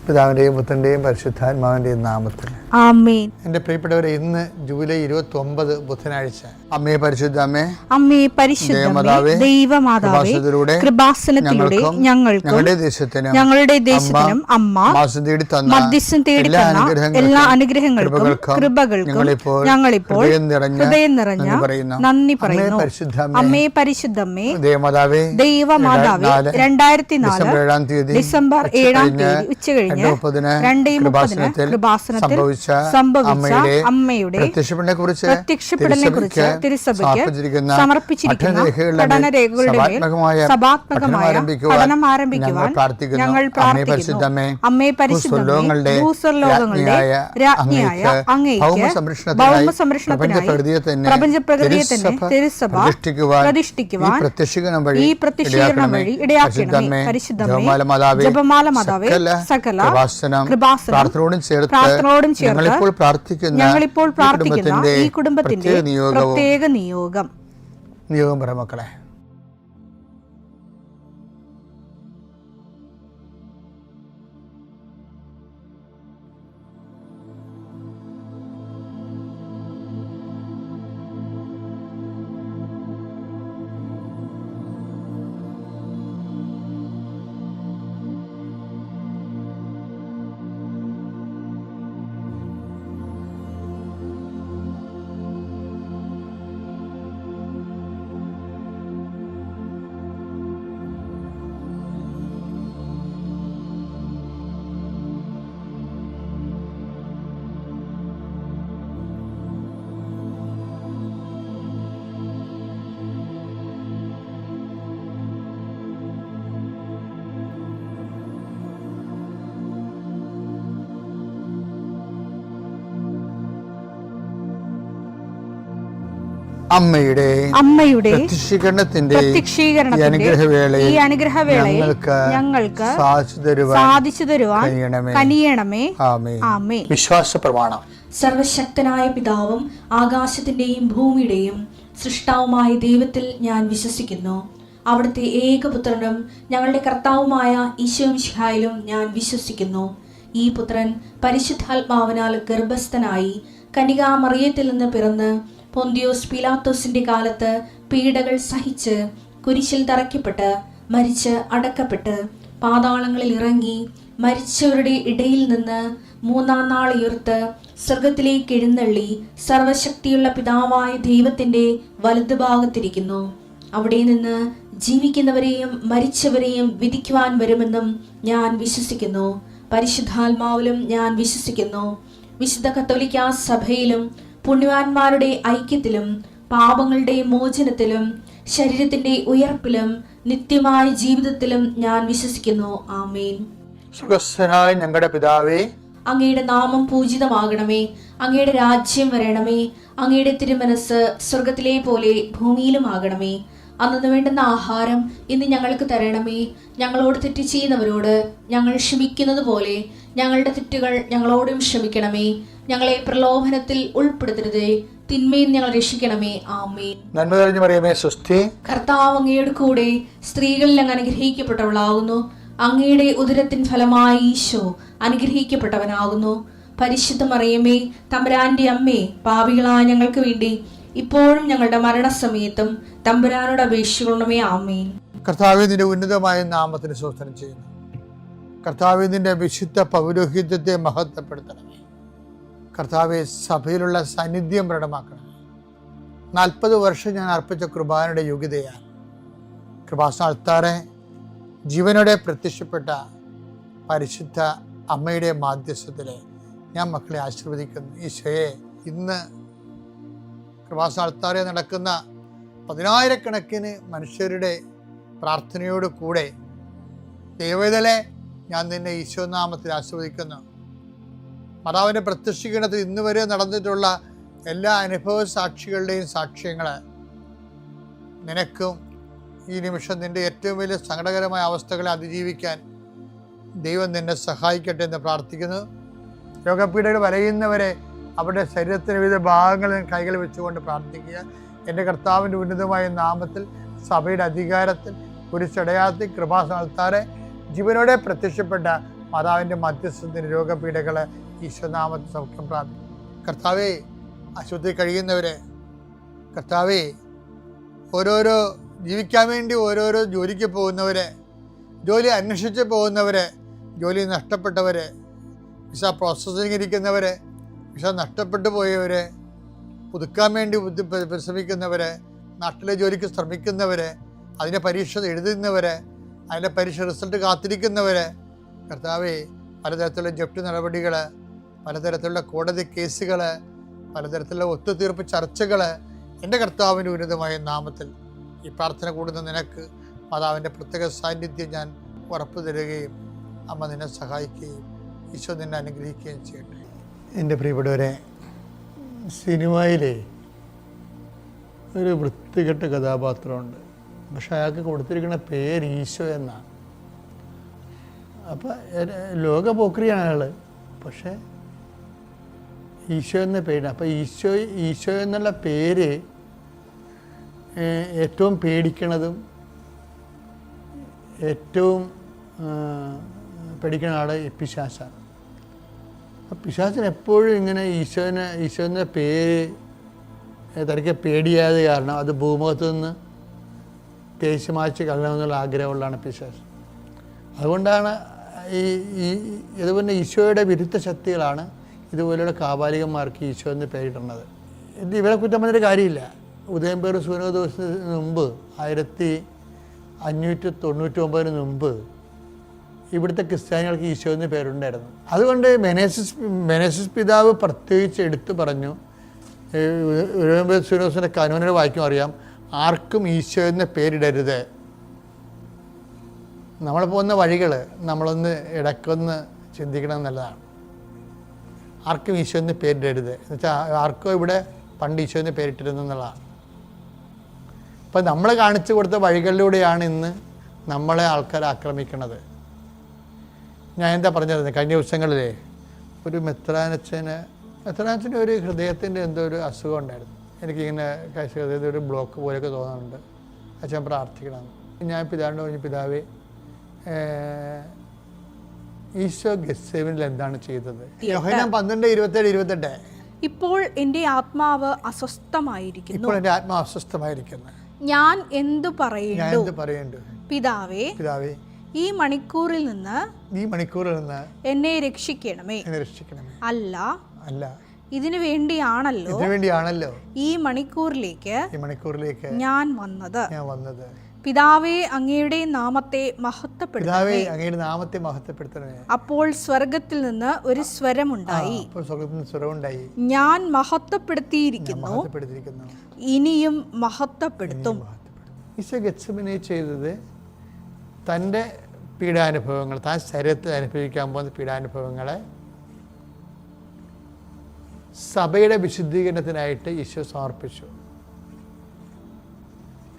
പിതാവിൻ്റെയും പുത്രൻ്റെയും പരിശുദ്ധാത്മാവിൻ്റെയും നാമത്തിൽ ആമേൻ. എൻ്റെ പ്രിയപ്പെട്ടവരെ, ഇന്ന് ജൂലൈ 29 ബുധനാഴ്ച. അമ്മേ പരിശുദ്ധ അമ്മേ, അമ്മേ പരിശുദ്ധ ദൈവമാതാവേ, കൃപാസനത്തിലൂടെ ഞങ്ങളുടെ ദേശത്തിനും അമ്മ മധ്യസ്ഥം തേടി തന്ന എല്ലാ അനുഗ്രഹങ്ങൾക്കും കൃപകൾക്കും ഞങ്ങളിപ്പോൾ ഹൃദയം നിറഞ്ഞ നന്ദി പറയുന്നു. അമ്മേ പരിശുദ്ധമ്മേ, ദൈവമാതാവേ, 2004 ഡിസംബർ 7 ഉച്ചകഴിഞ്ഞ് 2:30 കൃപാസനത്തിൽ സംഭവിച്ച അമ്മയുടെ പ്രത്യക്ഷപ്പെടലിനെ കുറിച്ച് തിരുസഭയ്ക്ക് സമർപ്പിച്ചിരിക്കുന്ന പഠനരേഖകളുടെ മേൽ സഭാത്മകമായ പഠനം ആരംഭിക്കുവാൻ ഞങ്ങൾ പ്രാർത്ഥിക്കുന്നു. അമ്മേ പരിശുദ്ധമേ, ഭൂസ്വർലോകങ്ങളുടെ രാജ്ഞിയായ അങ്ങേയ്ക്ക് ഭൗമസംരക്ഷണത്തിനായി പ്രപഞ്ചപ്രകൃതിയെ തന്നെ തിരുസഭ പ്രതിഷ്ഠിക്കുവാൻ ഈ പ്രത്യക്ഷീകരണം വഴി ഇടയാക്കണമേ. പരിശുദ്ധമേ, ജപമാല മാതാവേ, സകല പ്രാർത്ഥനയോടും ചേർത്ത് ഞങ്ങളിപ്പോൾ പ്രാർത്ഥിക്കുന്ന ഈ കുടുംബത്തിന്റെ പ്രത്യേക നിയോഗം പറ മക്കളെ. അമ്മയുടെ പ്രത്യക്ഷീകരണത്തിന്റെ ഈ അനുഗ്രഹവേളയിൽ ഞങ്ങൾക്ക് സാധിച്ചു തരുവാൻ കനിയണമേ. ആമേൻ. വിശ്വാസ പ്രമാണം. സർവശക്തനായ പിതാവും ആകാശത്തിന്റെയും ഭൂമിയുടെയും സൃഷ്ടാവുമായ ദൈവത്തിൽ ഞാൻ വിശ്വസിക്കുന്നു. അവിടുത്തെ ഏകപുത്രനും ഞങ്ങളുടെ കർത്താവുമായ ഈശോ മിശിഹായിലും ഞാൻ വിശ്വസിക്കുന്നു. ഈ പുത്രൻ പരിശുദ്ധാത്മാവിനാൽ ഗർഭസ്ഥനായി കന്യകാമറിയത്തിൽ നിന്ന് പിറന്ന് പൊന്തിയോസ് പീലാത്തോസിന്റെ കാലത്ത് പീഡകൾ സഹിച്ച് കുരിശിൽ തറയ്ക്കപ്പെട്ട് മരിച്ച് അടക്കപ്പെട്ട് പാതാളങ്ങളിൽ ഇറങ്ങി മരിച്ചവരുടെ ഇടയിൽ നിന്ന് 3-ാം നാൾ ഉയർത്ത് സ്വർഗത്തിലേക്ക് എഴുന്നള്ളി സർവശക്തിയുള്ള പിതാവായ ദൈവത്തിന്റെ വലതുഭാഗത്തിരിക്കുന്നു. അവിടെ നിന്ന് ജീവിക്കുന്നവരെയും മരിച്ചവരെയും വിധിക്കുവാൻ വരുമെന്നും ഞാൻ വിശ്വസിക്കുന്നു. പരിശുദ്ധാത്മാവിലും ഞാൻ വിശ്വസിക്കുന്നു. വിശുദ്ധ കത്തോലിക്കാ സഭയിലും പുണ്യവാന്മാരുടെ ഐക്യത്തിലും പാപങ്ങളുടെ മോചനത്തിലും ശരീരത്തിന്റെ ഉയർപ്പിലും നിത്യമായ ജീവിതത്തിലും ഞാൻ വിശ്വസിക്കുന്നു. ആമേൻ. സ്വർഗ്ഗസ്ഥനായ ഞങ്ങളുടെ പിതാവേ, അങ്ങയുടെ നാമം പൂജിതമാകണമേ. അങ്ങയുടെ രാജ്യം വരണമേ. അങ്ങയുടെ തിരുമനസ് സ്വർഗത്തിലെ പോലെ ഭൂമിയിലും ആകണമേ. അന്നു വേണ്ടുന്ന ആഹാരം ഇന്ന് ഞങ്ങൾക്ക് തരണമേ. ഞങ്ങളോട് തെറ്റ് ചെയ്യുന്നവരോട് ഞങ്ങൾ ക്ഷമിക്കുന്നത് പോലെ ഞങ്ങളുടെ തെറ്റുകൾ ഞങ്ങളോടും ക്ഷമിക്കണമേ. ഞങ്ങളെ പ്രലോഭനത്തിൽ ഉൾപ്പെടുത്തരുതേ, തിന്മയിൽ ഞങ്ങൾ രക്ഷിക്കണമേ. ആമേൻ. നന്മ നിറഞ്ഞ മറിയമേ, സ്വസ്തി. കർത്താവ് അങ്ങയുടെ കൂടെ സ്ത്രീകളിൽ അങ്ങ് അനുഗ്രഹിക്കപ്പെട്ടവളാകുന്നു. അങ്ങയുടെ ഉദരത്തിൻ ഫലമായി ഈശോ അനുഗ്രഹിക്കപ്പെട്ടവനാകുന്നു. പരിശുദ്ധ മറിയമേ, തമ്പുരാന്റെ അമ്മേ, പാപികളായ ഞങ്ങൾക്ക് വേണ്ടി ഇപ്പോഴും ഞങ്ങളുടെ മരണസമയത്തും തമ്പുരാനോട് അപേക്ഷിക്കണമേ. ആമേൻ. കർത്താവേ, നിന്റെ ഉന്നതമായ നാമത്തിന് സ്തോത്രം ചെയ്യുന്നു. കർത്താവേ, നിന്റെ വിശുദ്ധ പൗരോഹിത്യത്തെ മഹത്വപ്പെടുത്തണമേ. കർത്താവെ, സഭയിലുള്ള സാന്നിധ്യം പ്രകടമാക്കണം. 40 വർഷം ഞാൻ അർപ്പിച്ച കൃപാനയുടെ യോഗ്യതയാണ്. കൃപാസനത്താറെ ജീവനോടെ പ്രത്യക്ഷപ്പെട്ട പരിശുദ്ധ അമ്മയുടെ മാധ്യസ്ഥത്തിൽ ഞാൻ മക്കളെ ആശീർവദിക്കുന്നു. ഈശോയെ, ഇന്ന് കൃപാസനത്താറെ നടക്കുന്ന 10,000-കണക്കിന് മനുഷ്യരുടെ പ്രാർത്ഥനയോട് കൂടെ ദൈവവേദലെ ഞാൻ നിന്നെ ഈശോനാമത്തിൽ ആശീർവദിക്കുന്നു. മാതാവിൻ്റെ പ്രത്യക്ഷീകരണത്തിൽ ഇന്ന് വരെ നടന്നിട്ടുള്ള എല്ലാ അനുഭവ സാക്ഷികളുടെയും സാക്ഷ്യങ്ങൾ നിനക്കും ഈ നിമിഷം നിൻ്റെ ഏറ്റവും വലിയ സങ്കടകരമായ അവസ്ഥകളെ അതിജീവിക്കാൻ ദൈവം നിന്നെ സഹായിക്കട്ടെ എന്ന് പ്രാർത്ഥിക്കുന്നു. രോഗപീഠകൾ വലയുന്നവരെ അവരുടെ ശരീരത്തിന് വിവിധ ഭാഗങ്ങളിൽ കൈകൾ വെച്ചുകൊണ്ട് പ്രാർത്ഥിക്കുക. എൻ്റെ കർത്താവിൻ്റെ ഉന്നതമായ നാമത്തിൽ സഭയുടെ അധികാരത്തിൽ കുരിശടയാളത്തിൽ കൃപാസനത്താറെ ജീവനോടെ പ്രത്യക്ഷപ്പെട്ട മാതാവിൻ്റെ മധ്യസ്ഥത്തിന് രോഗപീഠകളെ ഈശോനാമത്തിൽ സൗഖ്യം പ്രാപിക്കും. കർത്താവേ, ആശുപത്രി കഴിയുന്നവരെ, കർത്താവേ, ഓരോരോ ജീവിക്കാൻ വേണ്ടി ഓരോരോ ജോലിക്ക് പോകുന്നവരെ, ജോലി അന്വേഷിച്ച് പോകുന്നവരെ, ജോലി നഷ്ടപ്പെട്ടവരെ, വിസ പ്രോസസ്സിംഗ് ഇരിക്കുന്നവരെ, വിസ നഷ്ടപ്പെട്ടു പോയവരെ, പുതുക്കാൻ വേണ്ടി പരിശ്രമിക്കുന്നവരെ, നാട്ടിലെ ജോലിക്ക് ശ്രമിക്കുന്നവരെ, അതിൻ്റെ പരീക്ഷ എഴുതുന്നവരെ, അതിൻ്റെ പരീക്ഷ റിസൾട്ട് കാത്തിരിക്കുന്നവരെ, കർത്താവേ, പലതരത്തിലുള്ള ജപ്തി നടപടികൾ, പലതരത്തിലുള്ള കോടതി കേസുകൾ, പലതരത്തിലുള്ള ഒത്തുതീർപ്പ് ചർച്ചകൾ, എൻ്റെ കർത്താവിൻ്റെ ഉന്നതമായ നാമത്തിൽ ഈ പ്രാർത്ഥന കൂടുന്ന നിനക്ക് മാതാവിൻ്റെ പ്രത്യേക സാന്നിധ്യം ഞാൻ ഉറപ്പു തരികയും അമ്മ നിന്നെ സഹായിക്കുകയും ഈശോ നിന്നെ അനുഗ്രഹിക്കുകയും ചെയ്യട്ടെ. എൻ്റെ പ്രിയപ്പെട്ടവരെ, സിനിമയിലെ ഒരു വൃത്തികെട്ട കഥാപാത്രമുണ്ട്. പക്ഷെ അയാൾക്ക് കൊടുത്തിരിക്കുന്ന പേര് ഈശോ എന്നാണ്. അപ്പം ലോകപോക്രിയാണ് അയാൾ, പക്ഷേ ഈശോ എന്ന പേര്. അപ്പം ഈശോ എന്നുള്ള പേര് ഏറ്റവും പേടിക്കണതും ഏറ്റവും പേടിക്കുന്ന ആൾ പിശാചാണ്. അപ്പം പിശാചിന് എപ്പോഴും ഇങ്ങനെ ഈശോ എന്ന പേര് തനിക്ക് പേടിയായത് കാരണം അത് ഭൂമുഖത്ത് നിന്ന് തേച്ച് മാച്ച് കളയണമെന്നുള്ള ആഗ്രഹമുള്ളതാണ് പിശാച്. അതുകൊണ്ടാണ് ഇതുപോലെ ഈശോയുടെ വിരുദ്ധ ശക്തികളാണ് ഇതുപോലെയുള്ള കാപാലികന്മാർക്ക് ഈശോ എന്ന് പേരിടുന്നത്. ഇത് ഇവരെ കുറ്റം പറഞ്ഞൊരു കാര്യമില്ല. ഉദയംപേർ സൂര്യ ദിവസത്തിന് മുമ്പ് 1599 മുമ്പ് ഇവിടുത്തെ ക്രിസ്ത്യാനികൾക്ക് ഈശോ എന്ന് പേരുണ്ടായിരുന്നു. അതുകൊണ്ട് മെനേസിസ് പിതാവ് പ്രത്യേകിച്ച് എടുത്തു പറഞ്ഞു, ഉദയംപേർ സൂര്യ ദിവസത്തിൻ്റെ കാനോനിൽ വായിക്കും അറിയാം, ആർക്കും ഈശോ എന്ന പേരിടരുത്. നമ്മൾ പോകുന്ന വഴികൾ നമ്മളൊന്ന് ഇടയ്ക്കൊന്ന് ചിന്തിക്കണം എന്നുള്ളതാണ്. ആർക്കും ഈശോ എന്ന് പേരിടരുത് എന്ന് വെച്ചാൽ ആർക്കോ ഇവിടെ പണ്ട് ഈശോ എന്ന് പേരിട്ടിരുന്നെന്നുള്ളതാണ്. അപ്പം നമ്മൾ കാണിച്ചു കൊടുത്ത വഴികളിലൂടെയാണ് ഇന്ന് നമ്മളെ ആൾക്കാർ ആക്രമിക്കുന്നത്. ഞാൻ എന്താ പറഞ്ഞിരുന്നത്, കഴിഞ്ഞ ദിവസങ്ങളിലെ ഒരു മെത്രാനച്ഛന് ഒരു ഹൃദയത്തിൻ്റെ എന്തോ ഒരു അസുഖം ഉണ്ടായിരുന്നു. എനിക്കിങ്ങനെ ഹൃദയത്തിൽ ഒരു ബ്ലോക്ക് പോലെയൊക്കെ തോന്നുന്നുണ്ട്, അച്ഛൻ പ്രാർത്ഥിക്കണം. ഞാൻ പിതാവിനോട് പറഞ്ഞു, പിതാവേ, ഈശോ ഗെത്സേമനിൽ എന്താണ് ചെയ്തത്? യോഹന്നാൻ 12:27-28. ഇപ്പോൾ എൻ്റെ ആത്മാവ് അസ്വസ്ഥമായിരിക്കുന്നു. ഞാൻ എന്തു പറയേണ്ടു? പിതാവേ, ഈ മണിക്കൂറിൽ നിന്ന് എന്നെ രക്ഷിക്കണമേ. അല്ല, ഇതിനു വേണ്ടിയാണല്ലോ ഈ മണിക്കൂറിലേക്ക് ഞാൻ വന്നത്. പിതാവേ, അങ്ങയുടെ നാമത്തെ മഹത്വപ്പെടുത്തണമേ. അപ്പോൾ സ്വർഗത്തിൽ നിന്ന് ഒരു സ്വരമുണ്ടായി, ഞാൻ മഹത്വപ്പെടുത്തിയിരിക്കുന്നു, ഇനിയും മഹത്വപ്പെടുത്തും. ഈശോ ഗെത്സമനെ ചെയ്തത് തൻ്റെ പീഡാനുഭവങ്ങൾ, താൻ ശരീരത്തിൽ അനുഭവിക്കാൻ പോകുന്ന പീഡാനുഭവങ്ങളെ സഭയുടെ വിശുദ്ധീകരണത്തിനായിട്ട് ഈശോ സമർപ്പിച്ചു.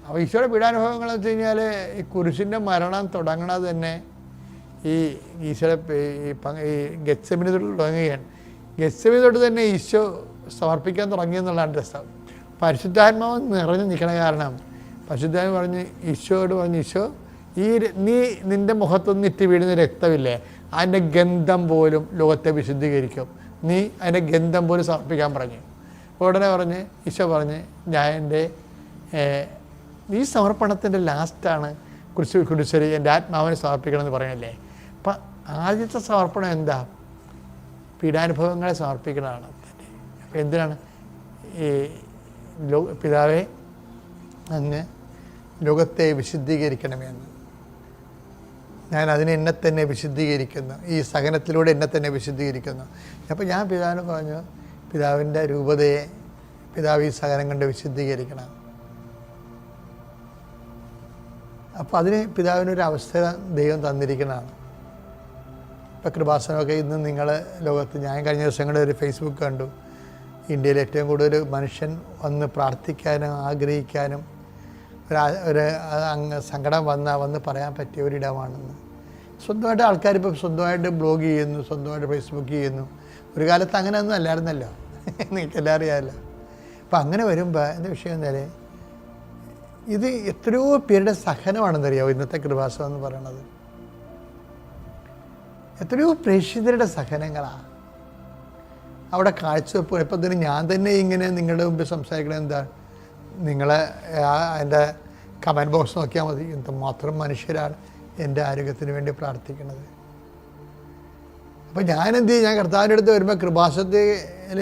അപ്പോൾ ഈശോയുടെ പീഡാനുഭവങ്ങൾ എന്ന് വെച്ച് കഴിഞ്ഞാൽ ഈ കുരിശിൻ്റെ മരണം തുടങ്ങണത് തന്നെ ഈ ഈശോയുടെ ഈ ഗെത്സമനി തൊട്ട് തുടങ്ങുകയാണ്. ഗെത്സമനി തൊട്ട് തന്നെ ഈശോ സമർപ്പിക്കാൻ തുടങ്ങിയെന്നുള്ളതാണ് രസം. പരിശുദ്ധാത്മാവ് നിറഞ്ഞു നിൽക്കണ കാരണം പരിശുദ്ധാത്മാവ് ഈശോയോട് പറഞ്ഞു, ഈശോ, നിൻ്റെ മുഖത്തൊന്നും ഇറ്റ് വീഴുന്ന രക്തമില്ലേ, അതിൻ്റെ ഗന്ധം പോലും ലോകത്തെ വിശുദ്ധീകരിക്കും, നീ അതിൻ്റെ ഗന്ധം പോലും സമർപ്പിക്കാൻ പറഞ്ഞു. ഉടനെ ഈശോ പറഞ്ഞ്, ഞാൻ എൻ്റെ ഈ സമർപ്പണത്തിൻ്റെ ലാസ്റ്റാണ് കുരിശിൽ എൻ്റെ ആത്മാവിനെ സമർപ്പിക്കണമെന്ന് പറയണല്ലേ. അപ്പം ആദ്യത്തെ സമർപ്പണം എന്താ? പീഡാനുഭവങ്ങളെ സമർപ്പിക്കണതാണ്. അപ്പം എന്തിനാണ്? ഈ പിതാവേ, അങ്ങ് ലോകത്തെ വിശുദ്ധീകരിക്കണമെന്ന്, ഞാൻ അതിനെ എന്നെ തന്നെ വിശുദ്ധീകരിക്കുന്നു, ഈ സഹനത്തിലൂടെ എന്നെ തന്നെ വിശുദ്ധീകരിക്കുന്നു. അപ്പോൾ ഞാൻ പിതാവിന് പറഞ്ഞു, പിതാവിൻ്റെ രൂപതയെ പിതാവ് ഈ സഹനം കൊണ്ട് വിശുദ്ധീകരിക്കണം. അപ്പോൾ അതിന് പിതാവിനൊരു അവസ്ഥ ദൈവം തന്നിരിക്കുന്നതാണ്. ഇപ്പോൾ കൃപാസനമൊക്കെ ഇന്ന് നിങ്ങൾ ലോകത്ത്, ഞാൻ കഴിഞ്ഞ ദിവസങ്ങളിൽ ഒരു ഫേസ്ബുക്ക് കണ്ടു, ഇന്ത്യയിൽ ഏറ്റവും കൂടുതൽ മനുഷ്യൻ വന്ന് പ്രാർത്ഥിക്കാനും ആഗ്രഹിക്കാനും ഒരു സങ്കടം വന്ന് പറയാൻ പറ്റിയ ഒരിടമാണെന്ന്. സ്വന്തമായിട്ട് ആൾക്കാരിപ്പോൾ സ്വന്തമായിട്ട് ബ്ലോഗ് ചെയ്യുന്നു, സ്വന്തമായിട്ട് ഫേസ്ബുക്ക് ചെയ്യുന്നു. ഒരു കാലത്ത് അങ്ങനെയൊന്നും അല്ലായിരുന്നല്ലോ, നിങ്ങൾക്കെല്ലാം അറിയാമല്ലോ. അപ്പം അങ്ങനെ വരുമ്പോൾ എൻ്റെ വിഷയം എന്തായാലേ, ഇത് എത്രയോ പേരുടെ സഹനമാണെന്നറിയാമോ ഇന്നത്തെ കൃപാസനം എന്ന് പറയണത്. എത്രയോ പ്രേക്ഷിതരുടെ സഹനങ്ങളാണ് അവിടെ കാഴ്ചവെപ്പ്. ഇപ്പം തന്നെ ഞാൻ തന്നെ ഇങ്ങനെ നിങ്ങളുടെ മുമ്പിൽ സംസാരിക്കണത് എന്താ, നിങ്ങളെ എൻ്റെ കമൻറ്റ് ബോക്സ് നോക്കിയാൽ മതി, എന്തുമാത്രം മനുഷ്യരാണ് എൻ്റെ ആരോഗ്യത്തിന് വേണ്ടി പ്രാർത്ഥിക്കുന്നത്. അപ്പം ഞാൻ എന്ത് ചെയ്യും, ഞാൻ കർത്താവിൻ്റെ അടുത്ത് വരുമ്പോൾ കൃപാസനത്തിൽ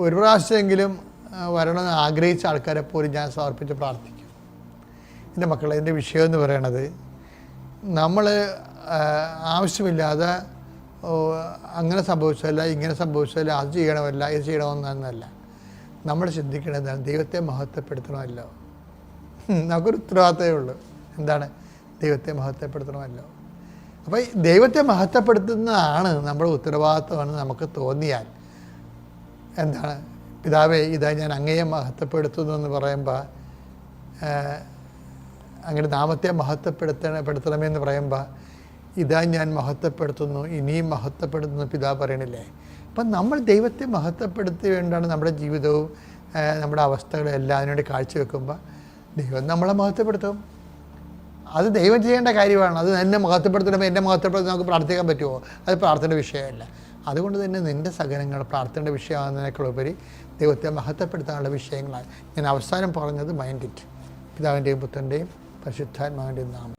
ഒരു പ്രാവശ്യമെങ്കിലും വരണമെന്ന് ആഗ്രഹിച്ച ആൾക്കാരെ പോലും ഞാൻ സമർപ്പിച്ച് പ്രാർത്ഥിക്കും. എൻ്റെ മക്കളെ, എൻ്റെ വിഷയം എന്ന് പറയണത്, നമ്മൾ ആവശ്യമില്ലാതെ അങ്ങനെ സംഭവിച്ചല്ല, ഇങ്ങനെ സംഭവിച്ചല്ല, അത് ചെയ്യണമല്ല, ഇത് ചെയ്യണമെന്നല്ല. നമ്മൾ ചിന്തിക്കേണ്ടത് ദൈവത്തെ മഹത്വപ്പെടുത്തണമല്ലോ. നമുക്കൊരു ഉത്തരവാദിത്തമേ ഉള്ളൂ. എന്താണ്? ദൈവത്തെ മഹത്വപ്പെടുത്തണമല്ലോ. അപ്പോൾ ദൈവത്തെ മഹത്വപ്പെടുത്തുന്നതാണ് നമ്മുടെ ഉത്തരവാദിത്തമാണ് നമുക്ക് തോന്നിയാൽ. എന്താണ്? പിതാവേ, ഇതാ ഞാൻ അങ്ങയെ മഹത്വപ്പെടുത്തുന്നു എന്ന് പറയുമ്പോൾ, അങ്ങനെ നാമത്തെ മഹത്വപ്പെടുത്തണമെന്ന് പറയുമ്പോൾ, ഇതാ ഞാൻ മഹത്വപ്പെടുത്തുന്നു, ഇനിയും മഹത്വപ്പെടുത്തുന്നു പിതാവ് പറയണില്ലേ. അപ്പം നമ്മൾ ദൈവത്തെ മഹത്വപ്പെടുത്തി വേണ്ടാണ് നമ്മുടെ ജീവിതവും നമ്മുടെ അവസ്ഥകളും എല്ലാം അതിനുവേണ്ടി കാഴ്ചവെക്കുമ്പോൾ ദൈവം നമ്മളെ മഹത്വപ്പെടുത്തും. അത് ദൈവം ചെയ്യേണ്ട കാര്യമാണ്. അത് എന്നെ മഹത്വപ്പെടുത്തണമ്പോൾ എന്നെ മഹത്വപ്പെടുത്തി നമുക്ക് പ്രാർത്ഥിക്കാൻ പറ്റുമോ? അത് പ്രാർത്ഥനയുടെ വിഷയമല്ല. അതുകൊണ്ട് തന്നെ നിൻ്റെ സഹനങ്ങൾ പ്രാർത്ഥനയുടെ വിഷയമാകുന്നതിനേക്കാളുപരി ദൈവത്തെ മഹത്വപ്പെടുത്താനുള്ള വിഷയങ്ങളാണ്. ഞാൻ അവസാനം പറഞ്ഞത് മൈൻഡ് ഇറ്റ്. പിതാവിൻ്റെയും പുത്രൻ്റെയും പരിശുദ്ധാത്മാവിൻ്റെയും നാമം.